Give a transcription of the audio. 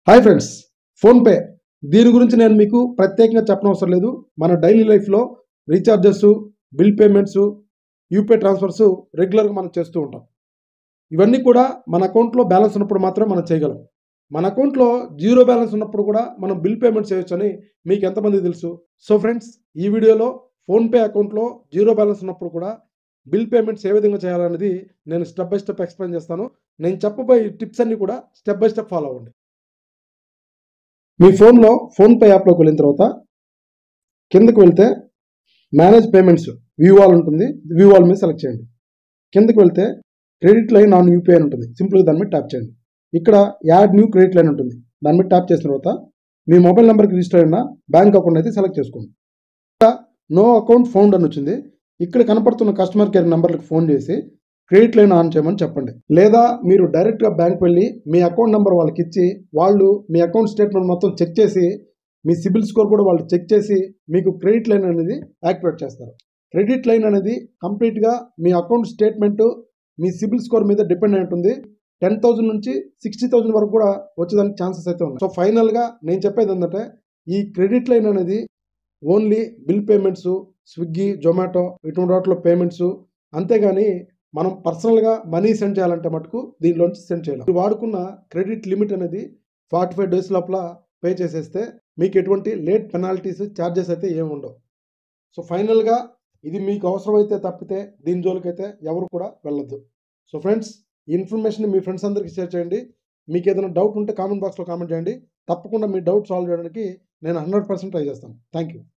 Hi friends, PhonePe దీని గురించి నేను మీకు ప్రత్యేకంగా చెప్పనవసరం లేదు. మన డైలీ లైఫ్లో recharges, bill payments, UPI transfers రెగ్యులర్గా మనం చేస్తూ ఉంటాం. ఇవన్నీ కూడా మన అకౌంట్లో బ్యాలెన్స్ ఉన్నప్పుడు మాత్రమే మనం చేయగలం. మన అకౌంట్లో జీరో బ్యాలెన్స్ ఉన్నప్పుడు కూడా మనం బిల్ పేమెంట్ చేయొచ్చని మీకు ఎంతమంది తెలుసు? సో ఫ్రెండ్స్, ఈ వీడియోలో ఫోన్పే అకౌంట్లో జీరో బ్యాలెన్స్ ఉన్నప్పుడు కూడా బిల్ పేమెంట్స్ ఏ విధంగా చేయాలనేది నేను స్టెప్ బై స్టెప్ ఎక్స్ప్లెయిన్ చేస్తాను. నేను చెప్పబోయే టిప్స్ అన్నీ కూడా స్టెప్ బై స్టెప్ ఫాలో అవ్వండి. మీ ఫోన్లో ఫోన్పే యాప్లోకి వెళ్ళిన తర్వాత కిందకు వెళ్తే మేనేజ్ పేమెంట్స్ వ్యూ ఆల్ ఉంటుంది. వ్యూ ఆల్ మీద సెలెక్ట్ చేయండి. కిందకు వెళ్తే క్రెడిట్ లైన్ ఆన్ యూపీఐ అని ఉంటుంది. సింపుల్గా దాని మీద ట్యాప్ చేయండి. ఇక్కడ యాడ్ న్యూ క్రెడిట్ లైన్ ఉంటుంది. దాని మీద ట్యాప్ చేసిన తర్వాత మీ మొబైల్ నెంబర్కి రిజిస్టర్ అయిన బ్యాంక్ అకౌంట్ అయితే సెలెక్ట్ చేసుకోండి. ఇక్కడ నో అకౌంట్ ఫౌండ్ అని వచ్చింది. ఇక్కడ కనపడుతున్న కస్టమర్ కేర్ నెంబర్లకు ఫోన్ చేసి క్రెడిట్ లైన్ ఆన్ చేయమని చెప్పండి. లేదా మీరు డైరెక్ట్గా బ్యాంక్ వెళ్ళి మీ అకౌంట్ నెంబర్ వాళ్ళకి ఇచ్చి వాళ్ళు మీ అకౌంట్ స్టేట్మెంట్ మొత్తం చెక్ చేసి మీ సిబిల్ స్కోర్ కూడా వాళ్ళు చెక్ చేసి మీకు క్రెడిట్ లైన్ అనేది యాక్టివేట్ చేస్తారు. క్రెడిట్ లైన్ అనేది కంప్లీట్గా మీ అకౌంట్ స్టేట్మెంట్ మీ సిబిల్ స్కోర్ మీద డిపెండ్ అయి ఉంటుంది. 10,000 నుంచి 60,000 వరకు కూడా వచ్చేదానికి ఛాన్సెస్ అయితే ఉన్నాయి. సో ఫైనల్గా నేను చెప్పేది ఏంటంటే, ఈ క్రెడిట్ లైన్ అనేది only bill payments, Swiggy, Zomato ఇటువంటి వాటిలో పేమెంట్స్, అంతేగాని మనం పర్సనల్గా మనీ సెండ్ చేయాలంటే మటుకు దీనిలోంచి సెండ్ చేయాలి. మీరు వాడుకున్న క్రెడిట్ లిమిట్ అనేది 45 డేస్ లోపల పే చేసేస్తే మీకు ఎటువంటి లేట్ పెనాల్టీస్, ఛార్జెస్ అయితే ఏమి ఉండవు. సో ఫైనల్గా ఇది మీకు అవసరమైతే తప్పితే దీని జోలికైతే ఎవరు కూడా వెళ్ళొద్దు. సో ఫ్రెండ్స్, ఈ ఇన్ఫర్మేషన్ మీ ఫ్రెండ్స్ అందరికీ షేర్ చేయండి. మీకు ఏదైనా డౌట్ ఉంటే కామెంట్ బాక్స్లో కామెంట్ చేయండి. తప్పకుండా మీ డౌట్ సాల్వ్ చేయడానికి నేను 100% ట్రై చేస్తాను. Thank you.